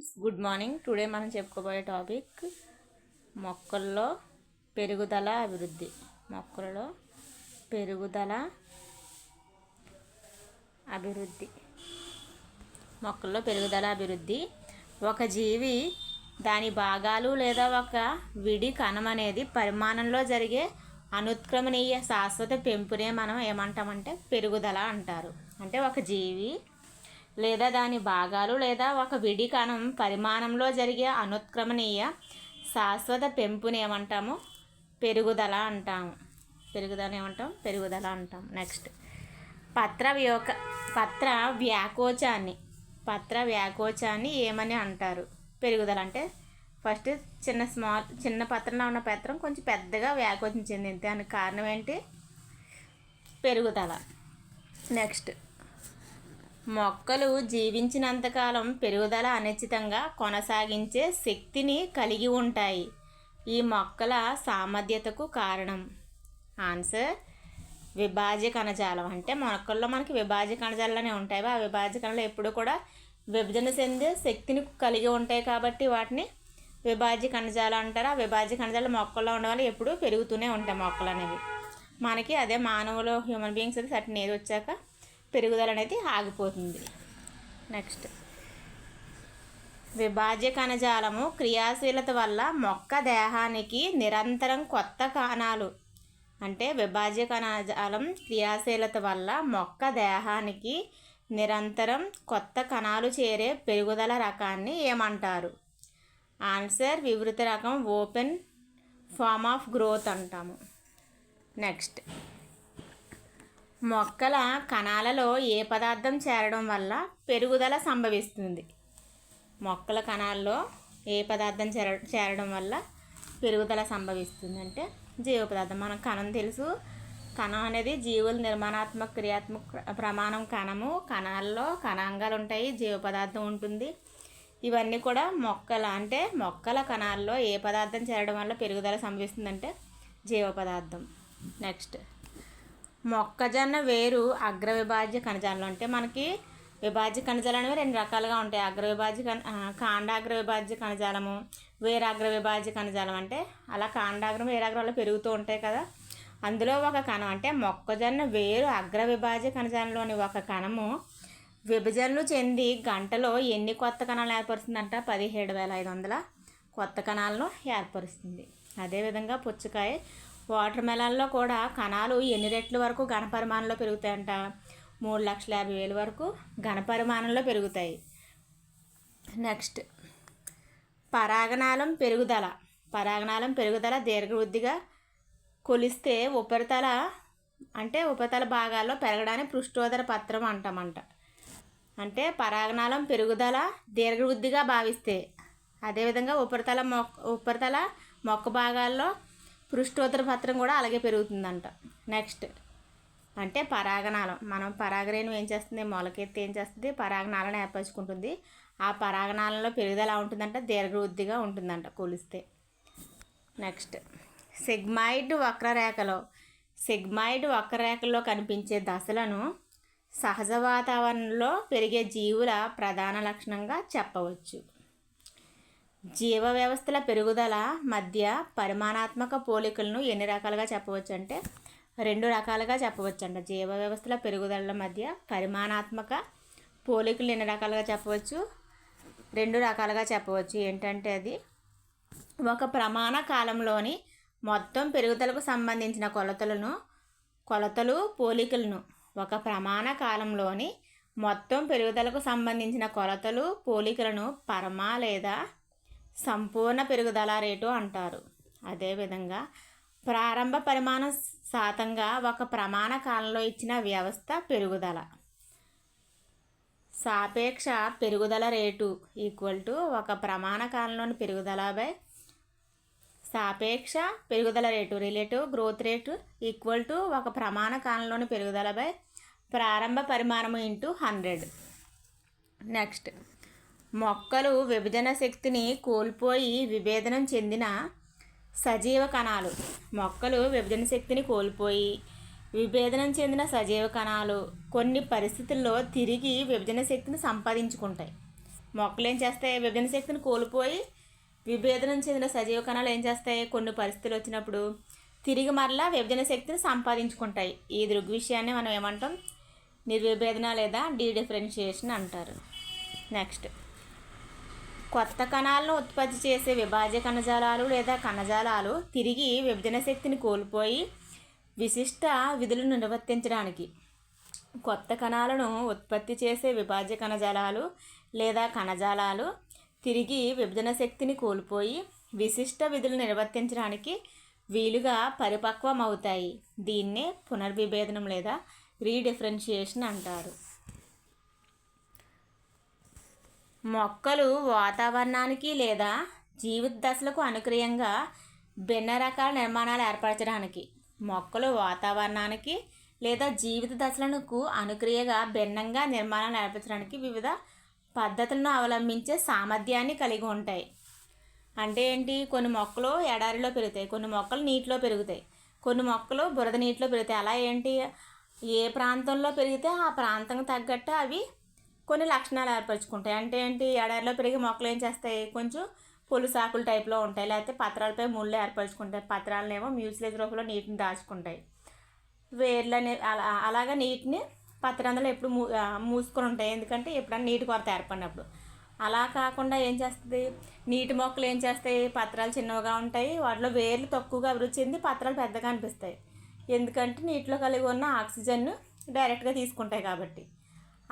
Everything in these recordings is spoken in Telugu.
Friends, good morning. టుడే మనం చెప్పుకోబోయే టాపిక్ మొక్కల్లో పెరుగుదల అభివృద్ధి. మొక్కలలో పెరుగుదల అభివృద్ధి. మొక్కల్లో పెరుగుదల అభివృద్ధి. ఒక జీవి దాని భాగాలు లేదా ఒక విడి కణం అనేది పరిమాణంలో జరిగే అనుత్క్రమణీయ శాశ్వత పెంపునే మనం ఏమంటామంటే పెరుగుదల అంటారు. అంటే ఒక జీవి లేదా దాని భాగాలు లేదా ఒక విడి కణం పరిమాణంలో జరిగే అనుత్క్రమణీయ శాశ్వత పెంపుని ఏమంటాము? పెరుగుదల అంటాము. పెరుగుదల అంటాం. నెక్స్ట్ పత్ర వ్యాకోచాన్ని ఏమని అంటారు? పెరుగుదల అంటే ఫస్ట్ చిన్న పత్రంలో ఉన్న పత్రం కొంచెం పెద్దగా వ్యాకోచం చెందింది. దానికి కారణం ఏంటి? పెరుగుదల. నెక్స్ట్ మొక్కలు జీవించినంతకాలం పెరుగుదల అనిశ్చితంగా కొనసాగించే శక్తిని కలిగి ఉంటాయి. ఈ మొక్కల సామర్థ్యతకు కారణం ఆన్సర్ విభాజ్య కణజాలం. అంటే మొక్కల్లో మనకి విభాజ్య కణజాలనే ఉంటాయి. ఆ విభాజ్య కణాలు ఎప్పుడు కూడా విభజన చెందే శక్తిని కలిగి ఉంటాయి కాబట్టి వాటిని విభాజ్య కణజాలం అంటారు. ఆ విభాజ్య కణజాలు మొక్కల్లో ఉండడం వల్ల ఎప్పుడూ పెరుగుతూనే ఉంటాయి మొక్కలు అనేవి. మనకి అదే మానవులు హ్యూమన్ బీయింగ్స్ అది సర్టెన్ ఏజ్ వచ్చాక పెరుగుదల అనేది ఆగిపోతుంది. నెక్స్ట్ విభాజ్య కణజాలము క్రియాశీలత వల్ల మొక్క దేహానికి నిరంతరం కొత్త కణాలు అంటే విభాజ్య కణజాలం క్రియాశీలత వల్ల మొక్క దేహానికి నిరంతరం కొత్త కణాలు చేరే పెరుగుదల రకాన్ని ఏమంటారు? ఆన్సర్ వివృత రకం, ఓపెన్ ఫార్మ్ ఆఫ్ గ్రోత్ అంటాము. నెక్స్ట్ మొక్కల కణాలలో ఏ పదార్థం చేరడం వల్ల పెరుగుదల సంభవిస్తుంది? మొక్కల కణాల్లో ఏ పదార్థం చేరడం వల్ల పెరుగుదల సంభవిస్తుంది అంటే జీవ పదార్థం. మనం కణం తెలుసు. కణం అనేది జీవుల నిర్మాణాత్మక క్రియాత్మక ప్రమాణం కణము. కణాల్లో కణాంగాలు ఉంటాయి, జీవ పదార్థం ఉంటుంది. ఇవన్నీ కూడా మొక్కల కణాల్లో ఏ పదార్థం చేరడం వల్ల పెరుగుదల సంభవిస్తుందంటే జీవ పదార్థం. నెక్స్ట్ మొక్కజొన్న వేరు అగ్రవిభాజ్య కణజాలం. అంటే మనకి విభాజ్య కణజాలం అనేవి రెండు రకాలుగా ఉంటాయి. కాండాగ్ర విభాజ్య కణజాలము, వేరాగ్ర విభాజ్య కణజాలం. అంటే అలా కాండాగ్రం వేరాగ్రంలో పెరుగుతూ ఉంటాయి కదా. అందులో ఒక కణం అంటే మొక్కజొన్న వేరు అగ్ర విభాజ్య కణజాలంలోని ఒక కణము విభజనలు చెంది గంటలో ఎన్ని కొత్త కణాలు ఏర్పరుస్తుందంట? 17,500 కొత్త కణాలను ఏర్పరుస్తుంది. అదేవిధంగా పుచ్చకాయ, వాటర్ మెలన్లో కూడా కణాలు ఎన్ని రెట్ల వరకు ఘనపరిమాణంలో పెరుగుతాయంట? 3,50,000 వరకు ఘనపరిమాణంలో పెరుగుతాయి. నెక్స్ట్ పరాగనాళం పెరుగుదల దీర్ఘవృద్ధిగా కొలిస్తే ఉపరితల భాగాల్లో పెరగడానికి పృష్ఠోదర పత్రం అంటామంట. అంటే పరాగనాళం పెరుగుదల దీర్ఘవృద్ధిగా భావిస్తే అదేవిధంగా ఉపరితల మొక్క భాగాల్లో పృష్ఠోత్తర పత్రం కూడా అలాగే పెరుగుతుందంట. నెక్స్ట్ అంటే పరాగనాళం. మనం పరాగరేణువు ఏం చేస్తుంది? మొలకెత్తి ఏం చేస్తుంది? పరాగనాళాన్ని ఏర్పరచుకుంటుంది. ఆ పరాగనాళంలో పెరుగుదల ఎలా ఉంటుందంట? దీర్ఘవృద్ధిగా ఉంటుందంట కొలిస్తే. నెక్స్ట్ సిగ్మాయిడ్ వక్రరేఖలో కనిపించే దశలను సహజ వాతావరణంలో పెరిగే జీవుల ప్రధాన లక్షణంగా చెప్పవచ్చు. జీవ వ్యవస్థల పెరుగుదల మధ్య పరిమాణాత్మక పోలికలను ఎన్ని రకాలుగా చెప్పవచ్చు అంటే 2 రకాలుగా చెప్పవచ్చు అంట. జీవ వ్యవస్థల పెరుగుదల మధ్య పరిమాణాత్మక పోలికలు ఎన్ని రకాలుగా చెప్పవచ్చు? 2 రకాలుగా చెప్పవచ్చు. ఏంటంటే అది ఒక ప్రమాణ కాలంలోని మొత్తం పెరుగుదలకు సంబంధించిన ఒక ప్రమాణ కాలంలోని మొత్తం పెరుగుదలకు సంబంధించిన పోలికలను పరమ లేదా సంపూర్ణ పెరుగుదల రేటు అంటారు. అదేవిధంగా ప్రారంభ పరిమాణం శాతంగా ఒక ప్రమాణ కాలంలో ఇచ్చిన వ్యవస్థ పెరుగుదల. సాపేక్ష పెరుగుదల రేటు ఒక ప్రమాణ కాలంలోని పెరుగుదల బై సాపేక్ష పెరుగుదల రేటు రిలేటివ్ గ్రోత్ రేటు ఒక ప్రమాణ కాలంలోని పెరుగుదల బై ప్రారంభ పరిమాణము ఇంటూ 100. నెక్స్ట్ మొక్కలు విభజన శక్తిని కోల్పోయి విభేదనం చెందిన సజీవ కణాలు కొన్ని పరిస్థితుల్లో తిరిగి విభజన శక్తిని సంపాదించుకుంటాయి. మొక్కలు ఏం చేస్తాయి, విభజన శక్తిని కోల్పోయి విభేదనం చెందిన సజీవ కణాలు ఏం చేస్తాయి, కొన్ని పరిస్థితులు వచ్చినప్పుడు తిరిగి మరలా విభజన శక్తిని సంపాదించుకుంటాయి. ఈ దృగ్విషయాన్ని మనం ఏమంటాం, నిర్విభేదన లేదా డీడిఫరెన్షియేషన్ అంటారు. నెక్స్ట్, కొత్త కణాలను ఉత్పత్తి చేసే విభాజ్య కణజాలాలు లేదా కణజాలాలు తిరిగి విభజన శక్తిని కోల్పోయి విశిష్ట విధులను నిర్వర్తించడానికి. కొత్త కణాలను ఉత్పత్తి చేసే విభాజ్య కణజాలాలు లేదా కణజాలాలు తిరిగి విభజన శక్తిని కోల్పోయి విశిష్ట విధులు నిర్వర్తించడానికి వీలుగా పరిపక్వం అవుతాయి. దీన్నే పునర్విభేదనం లేదా రీడిఫరెన్షియేషన్ అంటారు. మొక్కలు వాతావరణానికి లేదా జీవిత దశలకు అనుకూలంగా భిన్న రకాల నిర్మాణాలు ఏర్పరచడానికి. మొక్కలు వాతావరణానికి లేదా జీవిత దశలకు అనుక్రియగా భిన్నంగా నిర్మాణాలు ఏర్పరచడానికి వివిధ పద్ధతులను అవలంబించే సామర్థ్యాన్ని కలిగి ఉంటాయి. అంటే ఏంటి, కొన్ని మొక్కలు ఎడారిలో పెరుగుతాయి, కొన్ని మొక్కలు నీటిలో పెరుగుతాయి, కొన్ని మొక్కలు బురద నీటిలో పెరుగుతాయి. అలా ఏంటి, ఏ ప్రాంతంలో పెరిగితే ఆ ప్రాంతానికి తగ్గట్టు అవి కొన్ని లక్షణాలు ఏర్పరచుకుంటాయి. అంటే ఏంటి, ఎడారిలో పెరిగే మొక్కలు ఏం చేస్తాయి, కొంచెం పొలుసాకుల టైప్లో ఉంటాయి, లేకపోతే పత్రాలపై ముళ్ళు ఏర్పరచుకుంటాయి. పత్రాలనేమో మ్యూసిలేజ్ రూపంలో నీటిని దాచుకుంటాయి. వేర్లనే అలాగా నీటిని పత్రాలు ఎప్పుడు మూసుకొని ఉంటాయి, ఎందుకంటే ఎప్పుడన్నా నీటి కొరత ఏర్పడినప్పుడు. అలా కాకుండా ఏం చేస్తుంది, నీటి మొక్కలు ఏం చేస్తాయి, పత్రాలు చిన్నవిగా ఉంటాయి, వాటిలో వేర్లు తక్కువగా అభివృద్ధి చెంది పత్రాలు పెద్దగా అనిపిస్తాయి, ఎందుకంటే నీటిలో కలిగి ఉన్న ఆక్సిజన్ను డైరెక్ట్గా తీసుకుంటాయి కాబట్టి.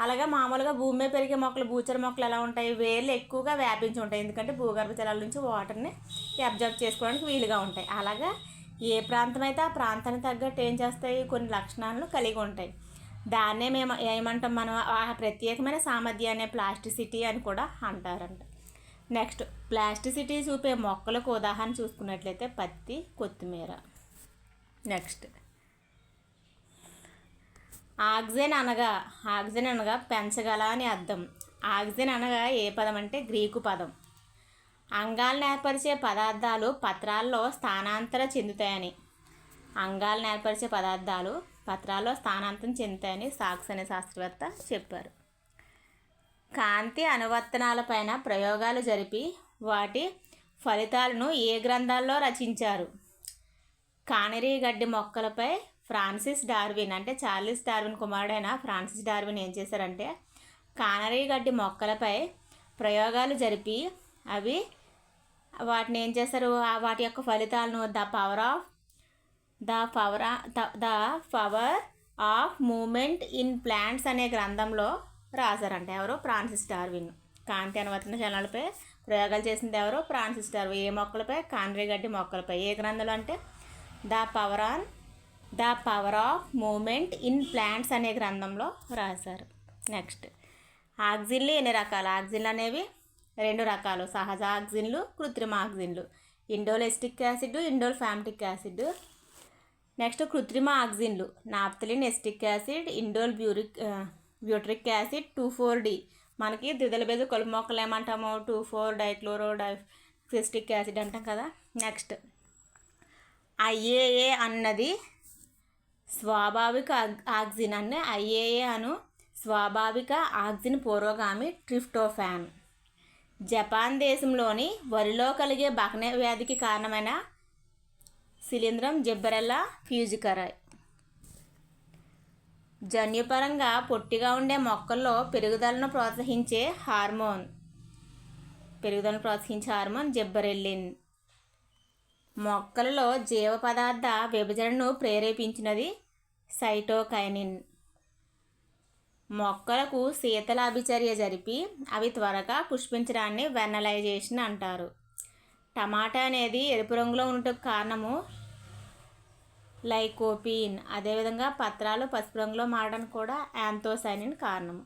అలాగే మామూలుగా భూమి మీద పెరిగే మొక్కలు, భూచర మొక్కలు ఎలా ఉంటాయి, వేర్లు ఎక్కువగా వ్యాపించి ఉంటాయి, ఎందుకంటే భూగర్భ జలాల నుంచి వాటర్ని అబ్జర్వ్ చేసుకోవడానికి వీలుగా ఉంటాయి. అలాగా ఏ ప్రాంతం అయితే ఆ ప్రాంతానికి తగ్గట్టు ఏం చేస్తాయి, కొన్ని లక్షణాలను కలిగి ఉంటాయి. దాన్నే మేము ఏమంటాం, మనం ఆ ప్రత్యేకమైన సామర్థ్యాన్ని ప్లాస్టిసిటీ అని కూడా అంటారంట. నెక్స్ట్, ప్లాస్టిసిటీ చూపే మొక్కలకు ఉదాహరణ చూసుకున్నట్లయితే పత్తి, కొత్తిమీర. నెక్స్ట్, ఆక్సిజన్ అనగా పెంచగల అని అర్థం. ఆక్సిజన్ అనగా ఏ పదం అంటే గ్రీకు పదం. అంగాలను ఏర్పరిచే పదార్థాలు పత్రాల్లో స్థానాంతరం చెందుతాయని. అంగాలను ఏర్పరిచే పదార్థాలు పత్రాల్లో స్థానాంతరం చెందుతాయని సాక్స్ అనే శాస్త్రవేత్త చెప్పారు. కాంతి అనువర్తనాలపైన ప్రయోగాలు జరిపి వాటి ఫలితాలను ఏ గ్రంథాల్లో రచించారు. కానరీ గడ్డి మొక్కలపై ఫ్రాన్సిస్ డార్విన్, అంటే చార్లెస్ డార్విన్ కుమారుడైన ఫ్రాన్సిస్ డార్విన్ ఏం చేశారంటే, కానరీ గడ్డి మొక్కలపై ప్రయోగాలు జరిపి వాటిని ఏం చేశారు, వాటి యొక్క ఫలితాలను the power of movement in plants అనే గ్రంథంలో రాశారంట. ఎవరు, ఫ్రాన్సిస్ డార్విన్. కాంతి అనువర్తన చలనాలపై ప్రయోగాలు చేసింది ఎవరు, ఫ్రాన్సిస్ డార్విన్. ఏ మొక్కలపై, కానరీ గడ్డి మొక్కలపై. ఏ గ్రంథంలో అంటే the power of movement in plants అనే గ్రంథంలో రాశారు. నెక్స్ట్, ఆక్సిన్లు ఎన్ని రకాలు. ఆక్సిన్లు అనేవి 2 రకాలు, సహజ ఆక్సిన్లు, కృత్రిమ ఆక్సిన్లు. ఇండోల్ ఎస్టిక్ యాసిడ్, ఇండోల్ ఫ్యామిటిక్ యాసిడ్. నెక్స్ట్, కృత్రిమ ఆక్సిన్లు naphthalene acetic acid, indole butyric acid, 2,4-D. మనకి ద్విదళ బెజ కలుపు మొక్కలు ఏమంటాము, 2,4-డైక్లోరోడైఎస్టిక్ యాసిడ్ అంటాం కదా. నెక్స్ట్, IAA అన్నది స్వాభావిక ఆక్సిన్. అనే IAA అను స్వాభావిక ఆక్సిన్ పూర్వగామి ట్రిప్టోఫాన్. జపాన్ దేశంలోని వరిలో కలిగే బకనే వ్యాధికి కారణమైన శిలీంధ్రం జిబ్బరెల్లా ఫ్యూజికరాయ్. జన్యుపరంగా పొట్టిగా ఉండే మొక్కల్లో పెరుగుదలను ప్రోత్సహించే హార్మోన్ జిబ్బరెల్లిన్. మొక్కలలో జీవ పదార్థ విభజనను ప్రేరేపించినది సైటోకైనిన్. మొక్కలకు శీతల అభిచర్య జరిపి అవి త్వరగా పుష్పించడాన్ని వెన్నలైజేషన్ అంటారు. టమాటా అనేది ఎరుపు రంగులో ఉండటకు కారణము లైకోపీన్. అదేవిధంగా పత్రాలు పసుపు రంగులో మారడానికి కూడా యాంథోసైనిన్ కారణము.